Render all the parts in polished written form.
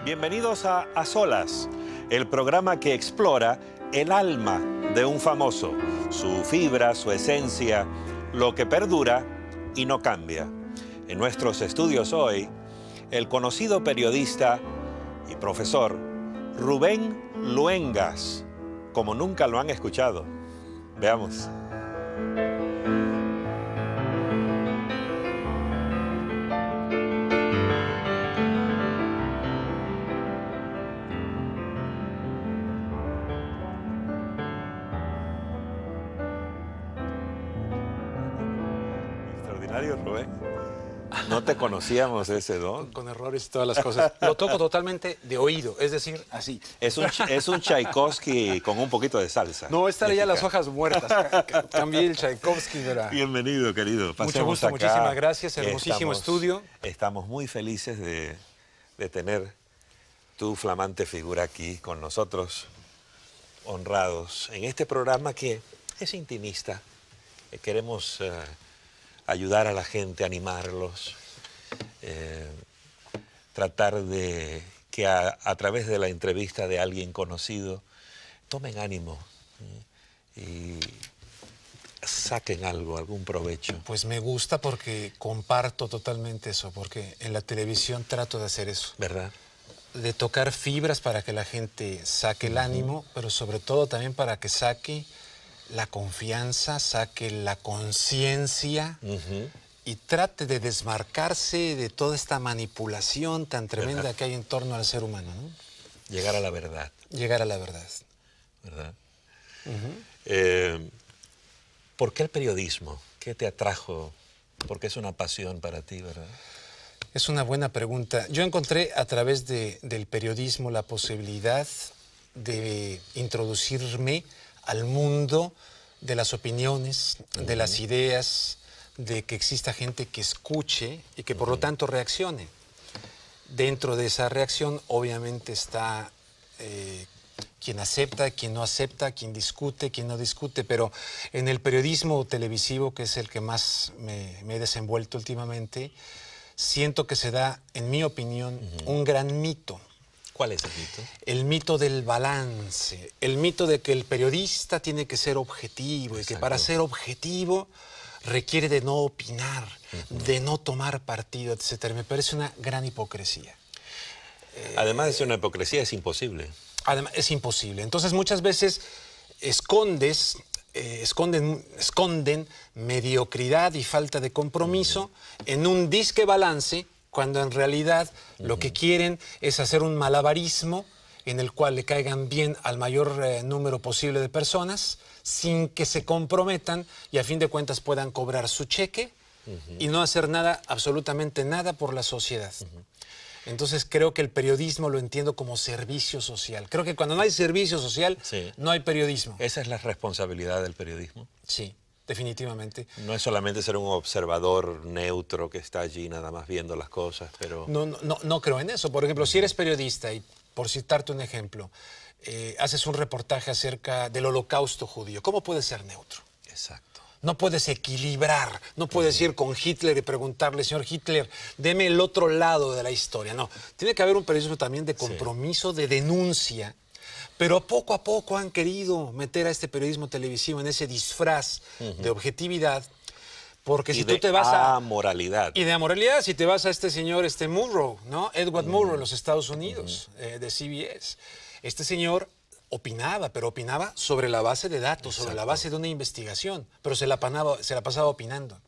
Bienvenidos a Solas, el programa que explora el alma de un famoso, su fibra, su esencia, lo que perdura y no cambia. En nuestros estudios hoy, el conocido periodista y profesor Rubén Luengas, como nunca lo han escuchado. Veamos. Extraordinario, Rubén. No te conocíamos ese don. Con errores y todas las cosas. Lo toco totalmente de oído, es decir, así. Es un Tchaikovsky con un poquito de salsa. No, están ya las hojas muertas. Cambié el Tchaikovsky, ¿verdad? Bienvenido, querido. Mucho gusto, acá. muchísimas gracias. Hermosísimo estudio. Estamos muy felices de tener tu flamante figura aquí con nosotros, honrados, en este programa que es intimista. Queremos ayudar a la gente, animarlos, tratar de que a través de la entrevista de alguien conocido tomen ánimo y saquen algo, algún provecho. Pues me gusta porque comparto totalmente eso, porque en la televisión trato de hacer eso. ¿Verdad? De tocar fibras para que la gente saque el ánimo, pero sobre todo también para que saque la confianza, saque la conciencia y trate de desmarcarse de toda esta manipulación tan tremenda ¿verdad? Que hay en torno al ser humano, ¿no? Llegar a la verdad. Llegar a la verdad. ¿Verdad? ¿Por qué el periodismo? ¿Qué te atrajo? Porque es una pasión para ti, ¿verdad? Es una buena pregunta. Yo encontré a través del periodismo la posibilidad de introducirme al mundo de las opiniones, de las ideas, de que exista gente que escuche y que por lo tanto reaccione. Dentro de esa reacción obviamente está quien acepta, quien no acepta, quien discute, quien no discute, pero en el periodismo televisivo, que es el que más me he desenvuelto últimamente, siento que se da, en mi opinión, un gran mito. ¿Cuál es el mito? El mito del balance, el mito de que el periodista tiene que ser objetivo. Exacto. Y que para ser objetivo requiere de no opinar, de no tomar partido, etc. Me parece una gran hipocresía. Además de ser una hipocresía, es imposible. Además, es imposible. Entonces muchas veces esconden mediocridad y falta de compromiso en un disque balance, cuando en realidad lo que quieren es hacer un malabarismo en el cual le caigan bien al mayor número posible de personas sin que se comprometan y a fin de cuentas puedan cobrar su cheque y no hacer nada, absolutamente nada por la sociedad. Entonces creo que el periodismo lo entiendo como servicio social. Creo que cuando no hay servicio social, no hay periodismo. ¿Esa es la responsabilidad del periodismo? Sí. Definitivamente. No es solamente ser un observador neutro que está allí nada más viendo las cosas, pero... No creo en eso. Por ejemplo, si eres periodista, y por citarte un ejemplo, haces un reportaje acerca del Holocausto judío, ¿cómo puedes ser neutro? Exacto. No puedes equilibrar, no puedes ir con Hitler y preguntarle, señor Hitler, deme el otro lado de la historia. No, tiene que haber un periodismo también de compromiso, de denuncia. Pero poco a poco han querido meter a este periodismo televisivo en ese disfraz de objetividad, porque si tú te vas a... amoralidad. Y de amoralidad, si te vas a este señor, Murrow, ¿no? Edward Murrow, en los Estados Unidos, de CBS. Este señor opinaba, pero opinaba sobre la base de datos, sobre la base de una investigación, pero se la pasaba opinando.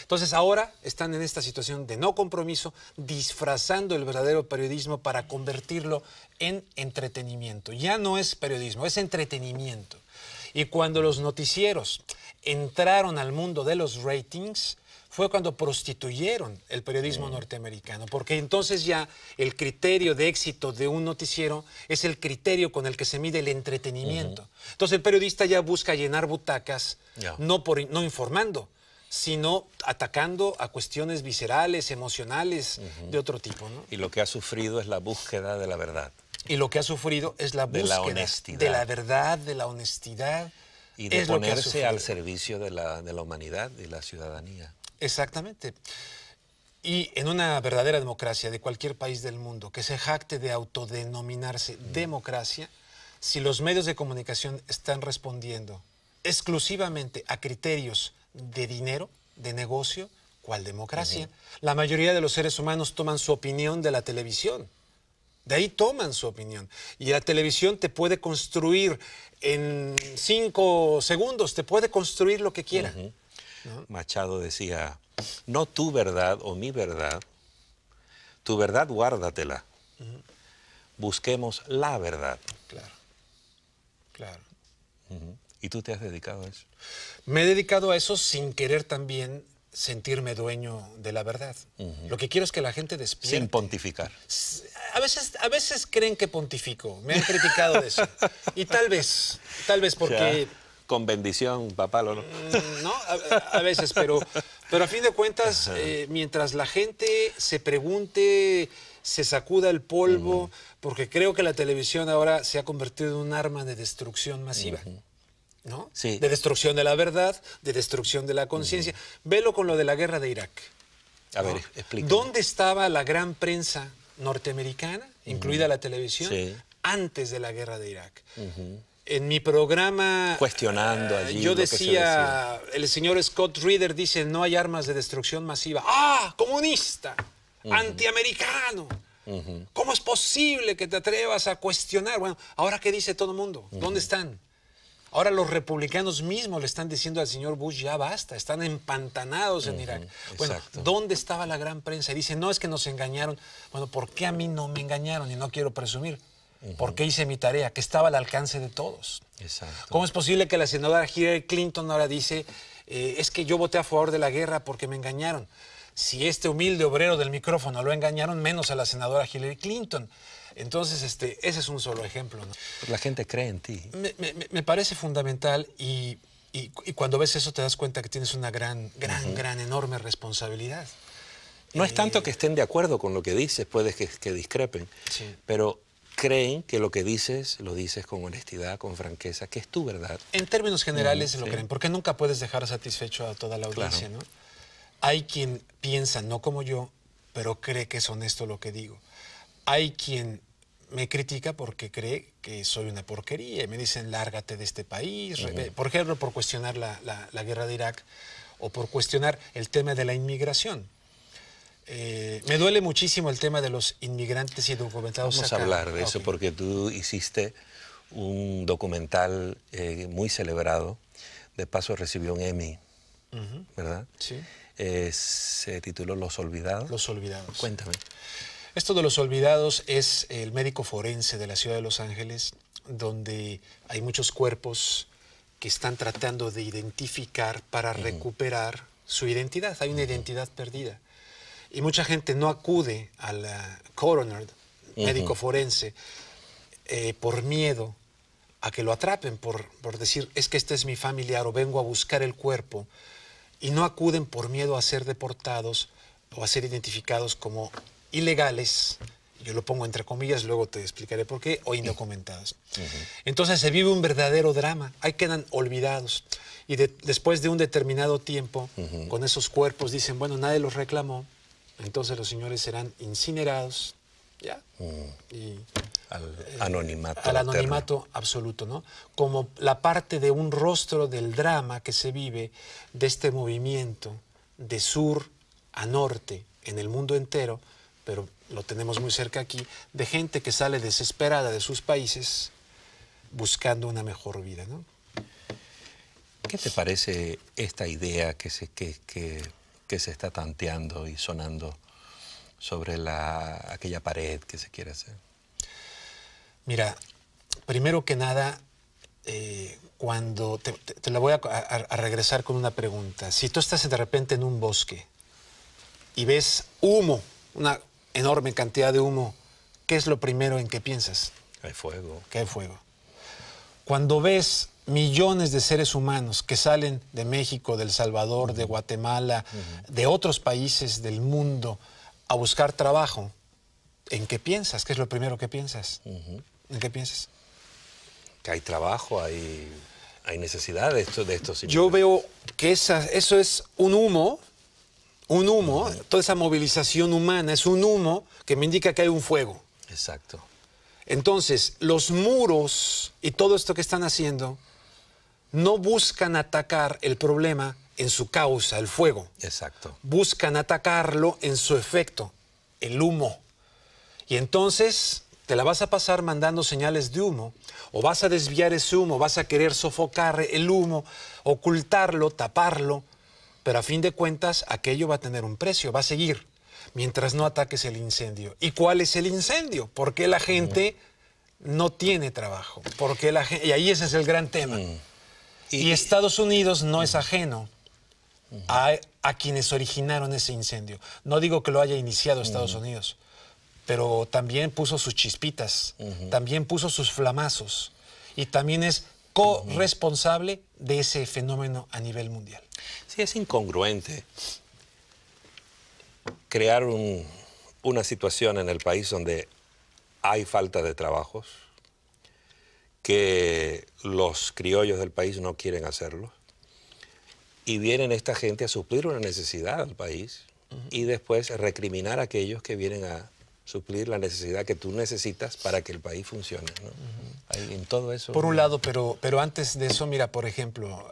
Entonces ahora están en esta situación de no compromiso, disfrazando el verdadero periodismo para convertirlo en entretenimiento. Ya no es periodismo, es entretenimiento. Y cuando los noticieros entraron al mundo de los ratings, fue cuando prostituyeron el periodismo norteamericano, porque entonces ya el criterio de éxito de un noticiero es el criterio con el que se mide el entretenimiento. Entonces el periodista ya busca llenar butacas, no informando, sino atacando a cuestiones viscerales, emocionales, de otro tipo, ¿no? Y lo que ha sufrido es la búsqueda de la verdad. Y lo que ha sufrido es la búsqueda de la honestidad. De la verdad, de la honestidad, Y de es lo que ha ponerse sufrido. al servicio de la humanidad y la ciudadanía. Exactamente. Y en una verdadera democracia de cualquier país del mundo que se jacte de autodenominarse democracia, si los medios de comunicación están respondiendo exclusivamente a criterios de dinero, de negocio, ¿cuál democracia? La mayoría de los seres humanos toman su opinión de la televisión. De ahí toman su opinión. Y la televisión te puede construir en 5 segundos, te puede construir lo que quiera. ¿No? Machado decía, no tu verdad o mi verdad, tu verdad guárdatela. Busquemos la verdad. Claro, claro. ¿Y tú te has dedicado a eso? Me he dedicado a eso sin querer también sentirme dueño de la verdad. Lo que quiero es que la gente despierte. Sin pontificar. A veces creen que pontifico. Me han criticado de eso. Y tal vez porque... O sea, con bendición, papá, ¿no? No, a veces, pero a fin de cuentas, mientras la gente se pregunte, se sacuda el polvo, porque creo que la televisión ahora se ha convertido en un arma de destrucción masiva. ¿No? Sí. De destrucción de la verdad, de destrucción de la conciencia. Velo con lo de la guerra de Irak. A ver, ¿no? explícame. ¿Dónde estaba la gran prensa norteamericana, incluida la televisión, Sí. antes de la guerra de Irak? En mi programa... Cuestionando allí yo lo que se decía, el señor Scott Reeder dice, no hay armas de destrucción masiva. ¡Ah! ¡Comunista! ¡Antiamericano! ¿Cómo es posible que te atrevas a cuestionar? Bueno, ¿ahora qué dice todo el mundo? ¿Dónde están? Ahora los republicanos mismos le están diciendo al señor Bush, ya basta, están empantanados en Irak. Bueno, exacto. ¿dónde estaba la gran prensa? Y dicen, no, es que nos engañaron. Bueno, ¿por qué a mí no me engañaron? Y no quiero presumir. ¿Por qué hice mi tarea? Que estaba al alcance de todos. Exacto. ¿Cómo es posible que la senadora Hillary Clinton ahora dice, es que yo voté a favor de la guerra porque me engañaron? Si este humilde obrero del micrófono lo engañaron, menos a la senadora Hillary Clinton. Entonces, ese es un solo ejemplo, ¿no? Pero la gente cree en ti. Me parece fundamental y cuando ves eso te das cuenta que tienes una gran, enorme responsabilidad. No es tanto que estén de acuerdo con lo que dices, puedes que discrepen, Sí. pero creen que lo que dices, lo dices con honestidad, con franqueza, que es tu verdad. En términos generales lo sí. creen, porque nunca puedes dejar satisfecho a toda la audiencia, Claro. ¿no? Hay quien piensa, no como yo, pero cree que es honesto lo que digo. Hay quien me critica porque cree que soy una porquería y me dicen, lárgate de este país. Por ejemplo, por cuestionar la guerra de Irak o por cuestionar el tema de la inmigración. Me duele muchísimo el tema de los inmigrantes y documentados. Vamos a acá. hablar de eso Ok. porque tú hiciste un documental muy celebrado. De paso recibió un Emmy, ¿verdad? Sí, Se tituló Los Olvidados. Los Olvidados. Cuéntame. Esto de Los Olvidados es el médico forense de la ciudad de Los Ángeles, donde hay muchos cuerpos que están tratando de identificar para recuperar su identidad. Hay una identidad perdida. Y mucha gente no acude al coroner, médico forense, por miedo a que lo atrapen, por decir, es que este es mi familiar o vengo a buscar el cuerpo. Y no acuden por miedo a ser deportados o a ser identificados como ilegales, yo lo pongo entre comillas, luego te explicaré por qué, o indocumentados. Entonces se vive un verdadero drama, ahí quedan olvidados. Y después de un determinado tiempo, con esos cuerpos dicen, bueno, nadie los reclamó, entonces los señores serán incinerados, ¿ya? Y Al anonimato. al eterno. anonimato absoluto, ¿no? Como la parte de un rostro del drama que se vive de este movimiento de sur a norte en el mundo entero, pero lo tenemos muy cerca aquí, de gente que sale desesperada de sus países buscando una mejor vida, ¿no? ¿Qué te parece esta idea que se está tanteando y sonando sobre aquella pared que se quiere hacer? Mira, primero que nada, cuando te la voy a regresar con una pregunta. Si tú estás de repente en un bosque y ves humo, una enorme cantidad de humo, ¿qué es lo primero en que piensas? Hay fuego. Que hay fuego. Cuando ves millones de seres humanos que salen de México, de El Salvador, de Guatemala, de otros países del mundo a buscar trabajo, ¿en qué piensas? ¿Qué es lo primero que piensas? ¿En qué piensas? Que hay trabajo, hay hay necesidad de esto. Yo veo que eso es un humo, toda esa movilización humana es un humo que me indica que hay un fuego. Exacto. Entonces, los muros y todo esto que están haciendo no buscan atacar el problema en su causa, el fuego. Exacto. Buscan atacarlo en su efecto, el humo. Y entonces te la vas a pasar mandando señales de humo, o vas a desviar ese humo, vas a querer sofocar el humo, ocultarlo, taparlo, pero a fin de cuentas aquello va a tener un precio, va a seguir, mientras no ataques el incendio. ¿Y cuál es el incendio? ¿Por qué la gente no tiene trabajo? Y ahí ese es el gran tema. Y Estados Unidos no es ajeno a quienes originaron ese incendio. No digo que lo haya iniciado Estados Unidos, pero también puso sus chispitas, también puso sus flamazos y también es corresponsable de ese fenómeno a nivel mundial. Sí, es incongruente crear una situación en el país donde hay falta de trabajos, que los criollos del país no quieren hacerlo, y vienen esta gente a suplir una necesidad al país y después recriminar a aquellos que vienen a suplir la necesidad que tú necesitas para que el país funcione, ¿no? Ahí, en todo eso. Por un lado, pero antes de eso, mira, por ejemplo,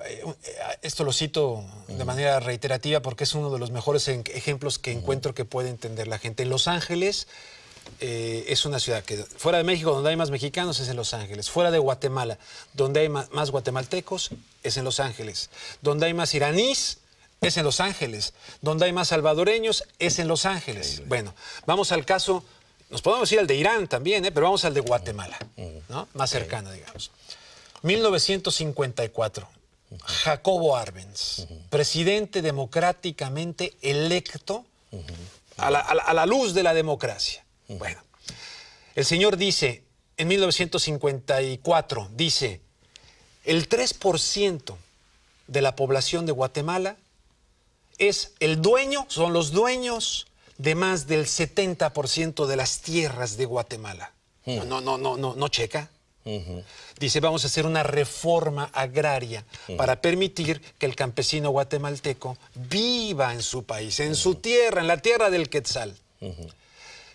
esto lo cito de manera reiterativa porque es uno de los mejores ejemplos que encuentro que puede entender la gente. En Los Ángeles es una ciudad que, fuera de México, donde hay más mexicanos, es en Los Ángeles. Fuera de Guatemala, donde hay más guatemaltecos, es en Los Ángeles. Donde hay más iraníes, es en Los Ángeles. Donde hay más salvadoreños, es en Los Ángeles. Bueno, vamos al caso, nos podemos ir al de Irán también, pero vamos al de Guatemala, ¿no? Más cercano, digamos. 1954, Jacobo Arbenz, presidente democráticamente electo a la luz de la democracia. Bueno, el señor dice, en 1954, dice, el 3% de la población de Guatemala son los dueños de más del 70% de las tierras de Guatemala. No checa. Dice, vamos a hacer una reforma agraria para permitir que el campesino guatemalteco viva en su país, en su tierra, en la tierra del Quetzal.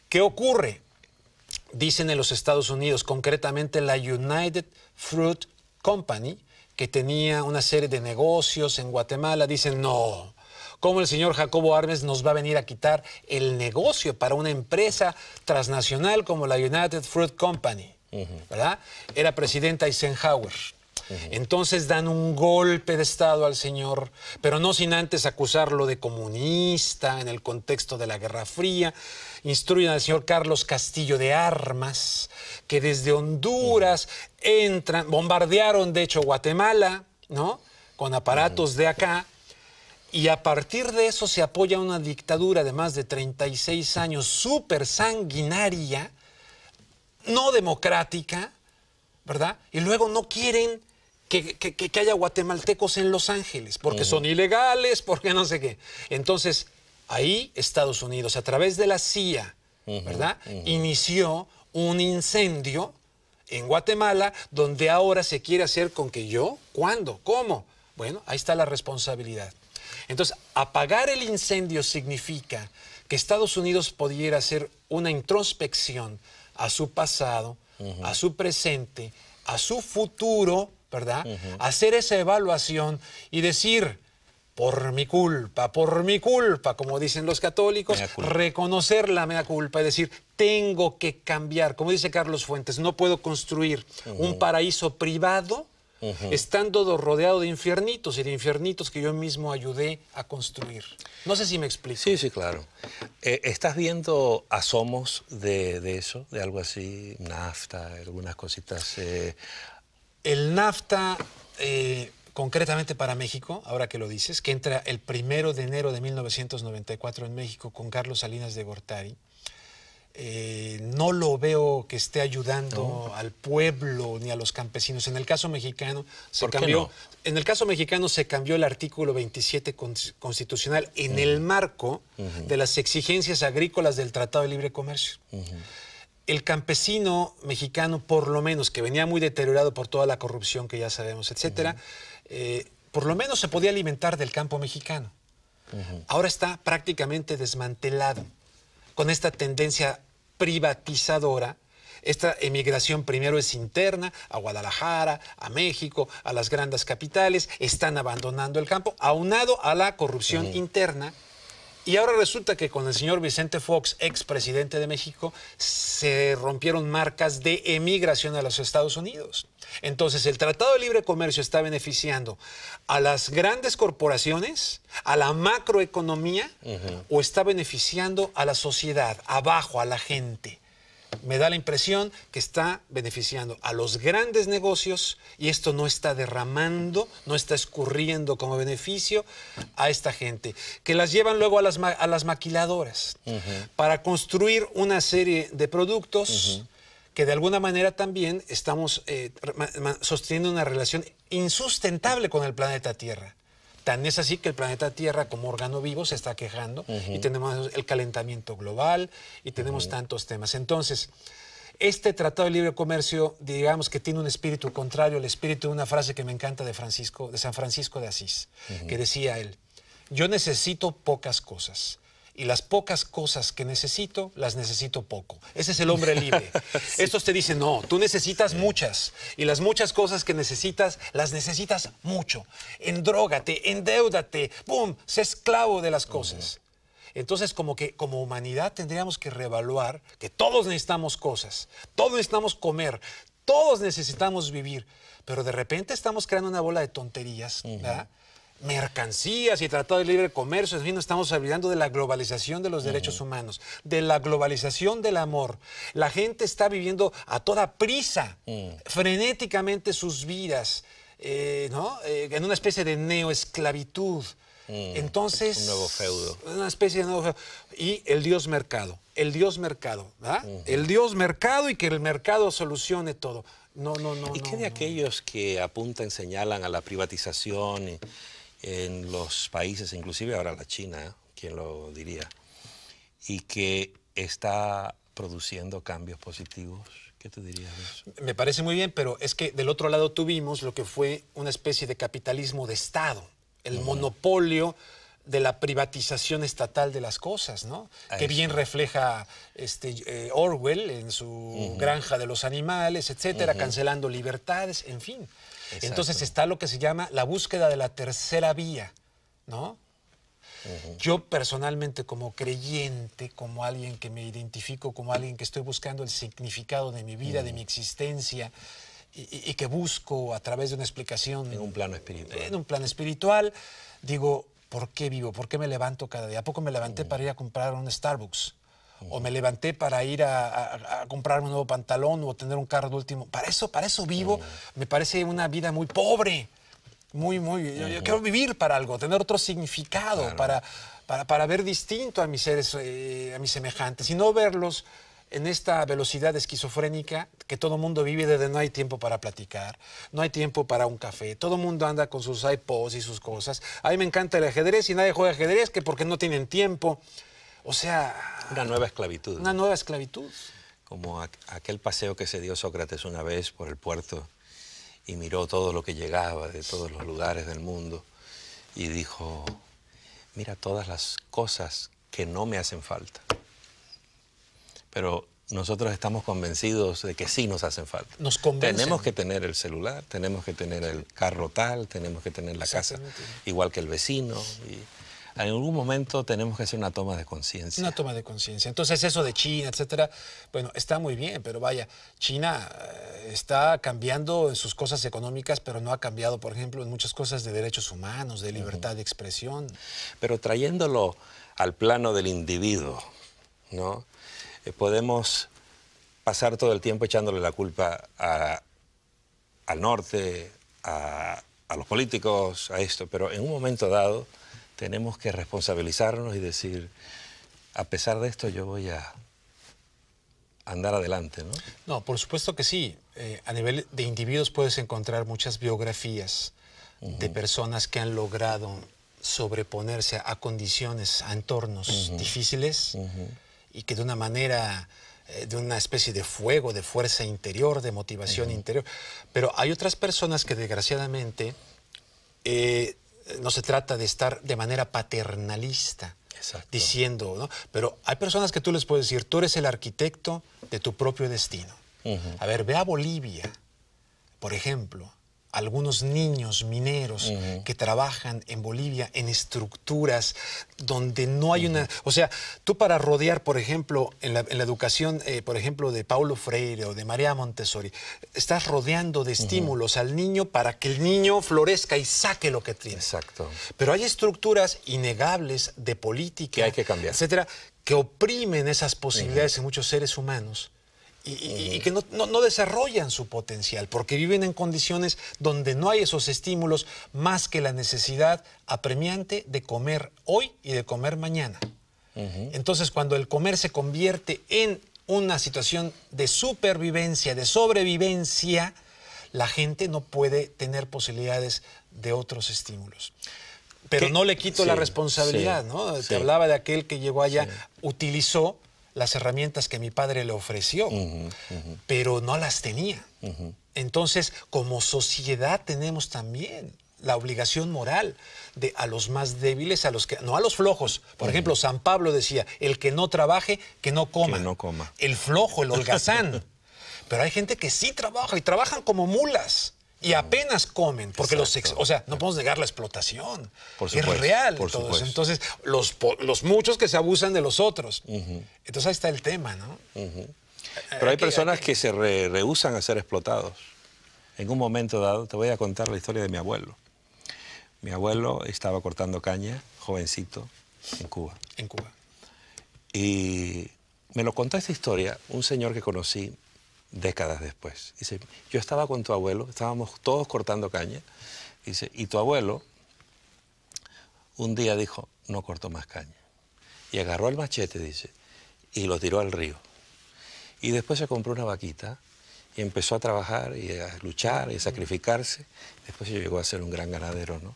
¿Qué ocurre? Dicen en los Estados Unidos, concretamente la United Fruit Company, que tenía una serie de negocios en Guatemala, dicen, no, ¿cómo el señor Jacobo Arbenz nos va a venir a quitar el negocio para una empresa transnacional como la United Fruit Company? ¿Verdad? Era presidente Eisenhower. Entonces dan un golpe de Estado al señor, pero no sin antes acusarlo de comunista en el contexto de la Guerra Fría. Instruyen al señor Carlos Castillo de Armas, que desde Honduras bombardearon de hecho Guatemala, ¿no? Con aparatos de acá. Y a partir de eso se apoya una dictadura de más de 36 años, súper sanguinaria, no democrática, ¿verdad? Y luego no quieren que haya guatemaltecos en Los Ángeles, porque son ilegales, porque no sé qué. Entonces, ahí Estados Unidos, a través de la CIA, ¿verdad? Inició un incendio en Guatemala, donde ahora se quiere hacer con que yo, ¿cuándo? ¿Cómo? Bueno, ahí está la responsabilidad. Entonces, apagar el incendio significa que Estados Unidos pudiera hacer una introspección a su pasado, a su presente, a su futuro, ¿verdad? Hacer esa evaluación y decir, por mi culpa, como dicen los católicos, reconocer la mea culpa y decir, tengo que cambiar. Como dice Carlos Fuentes, no puedo construir un paraíso privado estando rodeado de infiernitos y de infiernitos que yo mismo ayudé a construir. No sé si me explico. Sí, sí, claro. ¿Estás viendo asomos de eso, de algo así, NAFTA, algunas cositas? El NAFTA, concretamente para México, ahora que lo dices, que entra el 1 de enero de 1994 en México con Carlos Salinas de Gortari, no lo veo que esté ayudando al pueblo ni a los campesinos. En el caso mexicano se cambió. En el caso mexicano se cambió el artículo 27 constitucional en el marco de las exigencias agrícolas del Tratado de Libre Comercio. el campesino mexicano, por lo menos, que venía muy deteriorado por toda la corrupción que ya sabemos, etcétera, por lo menos se podía alimentar del campo mexicano. Ahora está prácticamente desmantelado, con esta tendencia privatizadora. Esta emigración primero es interna, a Guadalajara, a México, a las grandes capitales, están abandonando el campo, aunado a la corrupción interna. Y ahora resulta que con el señor Vicente Fox, expresidente de México, se rompieron marcas de emigración a los Estados Unidos. Entonces, el Tratado de Libre Comercio está beneficiando a las grandes corporaciones, a la macroeconomía, o está beneficiando a la sociedad, abajo, a la gente. Me da la impresión que está beneficiando a los grandes negocios y esto no está derramando, no está escurriendo como beneficio a esta gente, que las llevan luego a las maquiladoras para construir una serie de productos que de alguna manera también estamos sosteniendo una relación insustentable con el planeta Tierra. Tan es así que el planeta Tierra como órgano vivo se está quejando y tenemos el calentamiento global y tenemos tantos temas. Entonces, este Tratado de Libre Comercio, digamos que tiene un espíritu contrario al espíritu de una frase que me encanta de San Francisco de Asís, que decía él: yo necesito pocas cosas. Y las pocas cosas que necesito, las necesito poco. Ese es el hombre libre. Estos te dicen, no, tú necesitas muchas. Y las muchas cosas que necesitas, las necesitas mucho. Endrógate, endeúdate, ¡pum! Sé esclavo de las cosas. Entonces, como humanidad tendríamos que reevaluar que todos necesitamos cosas. Todos necesitamos comer. Todos necesitamos vivir. Pero de repente estamos creando una bola de tonterías, ¿verdad? Mercancías y tratado de libre comercio, en fin, estamos hablando de la globalización de los derechos humanos, de la globalización del amor. La gente está viviendo a toda prisa, frenéticamente sus vidas, ¿no? En una especie de neoesclavitud. Entonces, un nuevo feudo. Una especie de nuevo feudo. Y el Dios mercado, ¿verdad? El Dios mercado y que el mercado solucione todo. No. ¿Y qué de aquellos que apuntan, señalan a la privatización en los países, inclusive ahora la China, quién lo diría, y que está produciendo cambios positivos? ¿Qué te dirías de eso? Me parece muy bien, pero es que del otro lado tuvimos lo que fue una especie de capitalismo de Estado, el monopolio de la privatización estatal de las cosas, ¿no? Que bien refleja Orwell en su Granja de los Animales, etcétera, cancelando libertades, en fin. Exacto. Entonces está lo que se llama la búsqueda de la tercera vía, ¿no? Yo personalmente, como creyente, como alguien que me identifico, como alguien que estoy buscando el significado de mi vida, de mi existencia, y que busco a través de una explicación... En un plano espiritual. En un plano espiritual, digo, ¿por qué vivo? ¿Por qué me levanto cada día? ¿A poco me levanté para ir a comprar un Starbucks? ¿O me levanté para ir a comprar un nuevo pantalón o tener un carro de último? Para eso vivo. Me parece una vida muy pobre. Yo quiero vivir para algo, tener otro significado, claro, para ver distinto a mis seres, a mis semejantes, y no verlos en esta velocidad esquizofrénica que todo mundo vive, desde no hay tiempo para platicar, no hay tiempo para un café, todo el mundo anda con sus iPods y sus cosas. A mí me encanta el ajedrez y nadie juega ajedrez que porque no tienen tiempo. O sea... Una nueva esclavitud. Una nueva esclavitud. Como aquel paseo que se dio Sócrates una vez por el puerto y miró todo lo que llegaba de todos los lugares del mundo y dijo, mira todas las cosas que no me hacen falta. Pero nosotros estamos convencidos de que sí nos hacen falta. Nos convencen. Tenemos que tener el celular, tenemos que tener el carro tal, tenemos que tener la casa igual que el vecino. Y en algún momento tenemos que hacer una toma de conciencia. Una toma de conciencia. Entonces eso de China, etcétera, bueno, está muy bien, pero vaya, China está cambiando en sus cosas económicas, pero no ha cambiado, por ejemplo, en muchas cosas de derechos humanos, de libertad de expresión. Pero trayéndolo al plano del individuo, ¿no? Podemos pasar todo el tiempo echándole la culpa al norte, a los políticos, a esto, pero en un momento dado tenemos que responsabilizarnos y decir, a pesar de esto yo voy a andar adelante, ¿no? No, por supuesto que sí. A nivel de individuos puedes encontrar muchas biografías de personas que han logrado sobreponerse a condiciones, a entornos difíciles, y que de una manera de una especie de fuego, de fuerza interior, de motivación interior. Pero hay otras personas que desgraciadamente no se trata de estar de manera paternalista. Exacto. Diciendo, ¿no? Pero hay personas que tú les puedes decir, tú eres el arquitecto de tu propio destino. A ver, ve a Bolivia, por ejemplo, algunos niños mineros que trabajan en Bolivia en estructuras donde no hay una... O sea, tú para rodear, por ejemplo, en la educación, por ejemplo, de Paulo Freire o de María Montessori, estás rodeando de estímulos al niño para que el niño florezca y saque lo que tiene. Exacto. Pero hay estructuras innegables de política, que hay que cambiar, etcétera, que oprimen esas posibilidades en muchos seres humanos. Y que no desarrollan su potencial, porque viven en condiciones donde no hay esos estímulos más que la necesidad apremiante de comer hoy y de comer mañana. Entonces, cuando el comer se convierte en una situación de supervivencia, de sobrevivencia, la gente no puede tener posibilidades de otros estímulos. Pero no le quito la responsabilidad, ¿no? Te hablaba de aquel que llegó allá, utilizó las herramientas que mi padre le ofreció, pero no las tenía. Entonces, como sociedad tenemos también la obligación moral de a los más débiles, a los que no a los flojos. Por ejemplo, San Pablo decía, el que no trabaje, que no coma. Que no coma. El flojo, el holgazán. Pero hay gente que sí trabaja y trabajan como mulas. Y apenas comen, porque o sea, no podemos negar la explotación. Por supuesto, es real por todo eso. supuesto. Entonces, los muchos que se abusan de los otros. Entonces ahí está el tema, ¿no? Pero hay personas que se rehúsan a ser explotados. En un momento dado, te voy a contar la historia de mi abuelo. Mi abuelo estaba cortando caña, jovencito, en Cuba. En Cuba. Y me lo contó esta historia un señor que conocí décadas después. Dice, yo estaba con tu abuelo, estábamos todos cortando caña. Dice, y tu abuelo un día dijo, no corto más caña. Y agarró el machete, dice, y lo tiró al río. Y después se compró una vaquita y empezó a trabajar y a luchar y a sacrificarse. Después llegó a ser un gran ganadero, ¿no?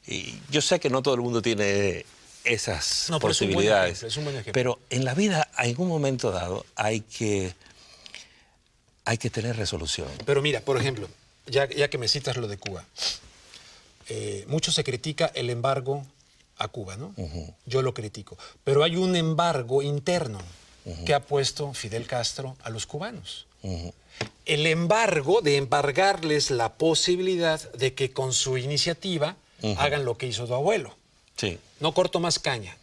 Y yo sé que no todo el mundo tiene esas posibilidades. Es un buen ejemplo. Pero en la vida, en un momento dado, hay que tener resolución. Pero mira, por ejemplo, ya que me citas lo de Cuba, mucho se critica el embargo a Cuba, ¿no? Yo lo critico. Pero hay un embargo interno que ha puesto Fidel Castro a los cubanos. El embargo de embargarles la posibilidad de que con su iniciativa hagan lo que hizo tu abuelo. Sí. No corto más caña.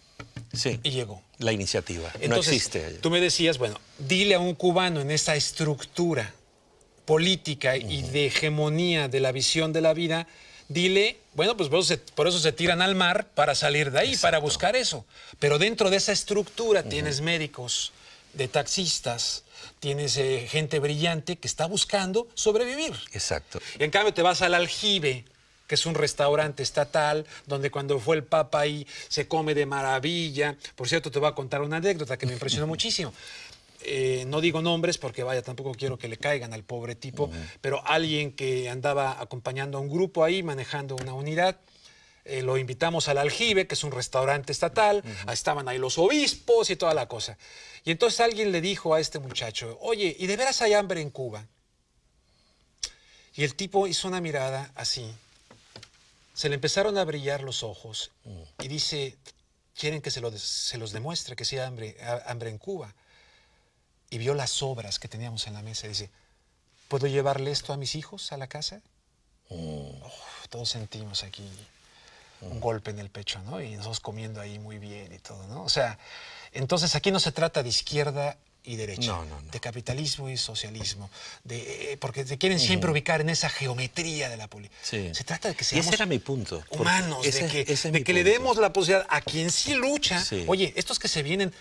Sí. Y llegó. La iniciativa. Entonces, no existe allá. Tú me decías, bueno, dile a un cubano en esa estructura política y de hegemonía de la visión de la vida, dile, bueno, pues por eso se tiran al mar para salir de ahí, para buscar eso. Pero dentro de esa estructura tienes médicos, de taxistas, tienes gente brillante que está buscando sobrevivir. Exacto. Y en cambio te vas al Aljibe, que es un restaurante estatal, donde cuando fue el Papa ahí se come de maravilla. Por cierto, te voy a contar una anécdota que me impresionó muchísimo. No digo nombres porque, vaya, tampoco quiero que le caigan al pobre tipo, pero alguien que andaba acompañando a un grupo ahí, manejando una unidad, lo invitamos al Aljibe, que es un restaurante estatal, estaban ahí los obispos y toda la cosa. Y entonces alguien le dijo a este muchacho, oye, ¿y de veras hay hambre en Cuba? Y el tipo hizo una mirada así. Se le empezaron a brillar los ojos y dice, quieren que se los demuestre que sí hay hambre en Cuba. Y vio las obras que teníamos en la mesa y dice, ¿puedo llevarle esto a mis hijos a la casa? Todos sentimos aquí un golpe en el pecho, ¿no? Y nosotros comiendo ahí muy bien y todo, ¿no? O sea, entonces aquí no se trata de izquierda y derecha, de capitalismo y socialismo, porque te quieren siempre ubicar en esa geometría de la política. Sí. Se trata de que Y seamos ese era mi punto. humanos, de que le demos la posibilidad a quien sí lucha. Sí. Oye, estos que se vienen,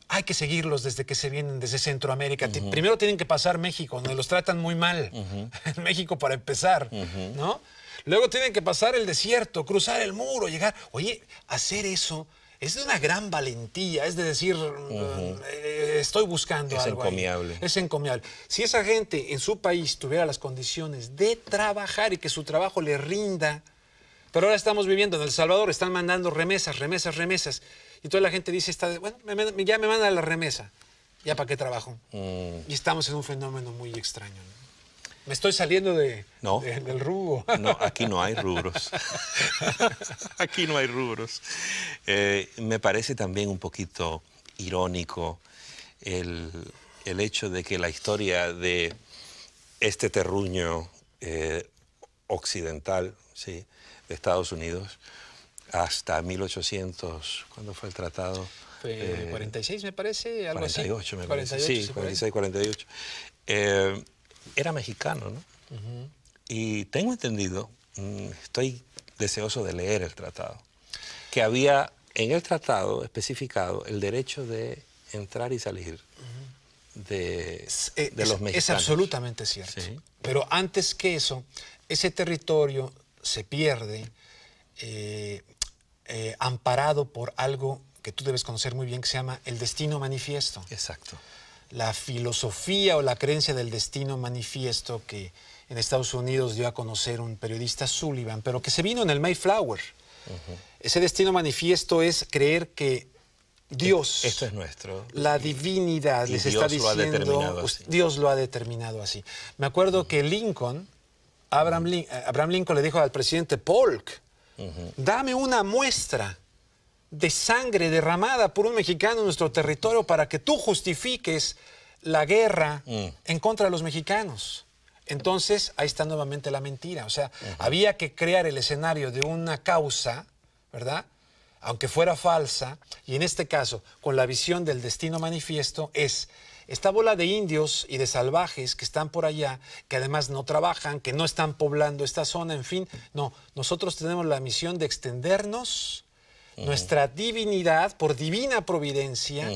hay que seguirlos desde que se vienen desde Centroamérica. Primero tienen que pasar México, donde los tratan muy mal. En México para empezar, ¿no? Luego tienen que pasar el desierto, cruzar el muro, llegar. Oye, hacer eso es de una gran valentía, es de decir, estoy buscando algo. Es encomiable. Es encomiable. Si esa gente en su país tuviera las condiciones de trabajar y que su trabajo le rinda, pero ahora estamos viviendo en El Salvador, están mandando remesas. Y toda la gente dice, bueno, ya me manda la remesa. ¿Ya para qué trabajo? Y estamos en un fenómeno muy extraño, ¿no? Me estoy saliendo del rubro. No, aquí no hay rubros. Aquí no hay rubros. Me parece también un poquito irónico el hecho de que la historia de este terruño occidental, ¿sí?, de Estados Unidos, hasta 1800, ¿cuándo fue el tratado? 46 me parece, algo 48 así. me parece. 48, Sí, 46, 48. Era mexicano, ¿no? Y tengo entendido, estoy deseoso de leer el tratado, que había en el tratado especificado el derecho de entrar y salir de los mexicanos. Es absolutamente cierto. Sí. Pero antes que eso, ese territorio se pierde amparado por algo que tú debes conocer muy bien, que se llama el destino manifiesto. Exacto. La filosofía o la creencia del destino manifiesto que en Estados Unidos dio a conocer un periodista Sullivan, pero que se vino en el Mayflower. Ese destino manifiesto es creer que Dios, esto es nuestro, la divinidad, les está diciendo, Dios lo ha determinado así. Me acuerdo que Lincoln, Abraham Lincoln le dijo al presidente Polk, dame una muestra de sangre derramada por un mexicano en nuestro territorio para que tú justifiques la guerra en contra de los mexicanos. Entonces, ahí está nuevamente la mentira. O sea, había que crear el escenario de una causa, ¿verdad?, aunque fuera falsa, y en este caso, con la visión del destino manifiesto, es esta bola de indios y de salvajes que están por allá, que además no trabajan, que no están poblando esta zona, en fin. No, nosotros tenemos la misión de extendernos nuestra divinidad por divina providencia,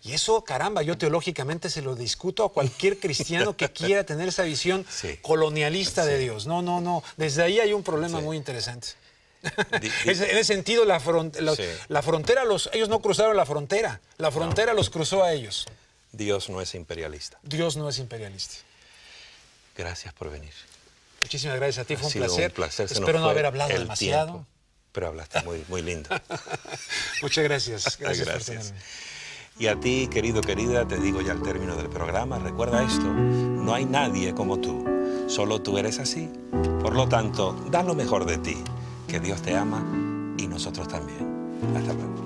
y eso, caramba, yo teológicamente se lo discuto a cualquier cristiano que quiera tener esa visión colonialista de Dios. No, no, no, desde ahí hay un problema muy interesante. En ese sentido, la frontera, ellos no cruzaron la frontera los cruzó a ellos. Dios no es imperialista. Dios no es imperialista. Gracias por venir. Muchísimas gracias a ti, fue un placer. Se Espero no haber hablado demasiado. Tiempo, pero hablaste muy lindo. Muchas gracias. Gracias por tenerme. Y a ti, querido, querida, te digo ya al término del programa, recuerda esto, no hay nadie como tú, solo tú eres así. Por lo tanto, da lo mejor de ti, que Dios te ama y nosotros también. Hasta luego.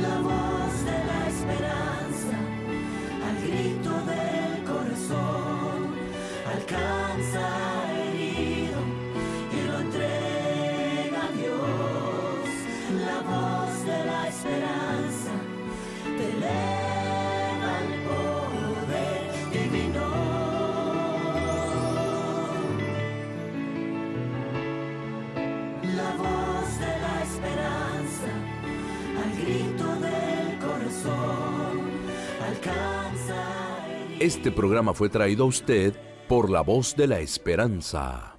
La voz de la esperanza, al grito del corazón, alcanza herido y lo entrega a Dios. La voz de la esperanza te eleva al poder divino. La voz de la esperanza, al grito del corazón, alcanza. Este programa fue traído a usted por La Voz de la Esperanza.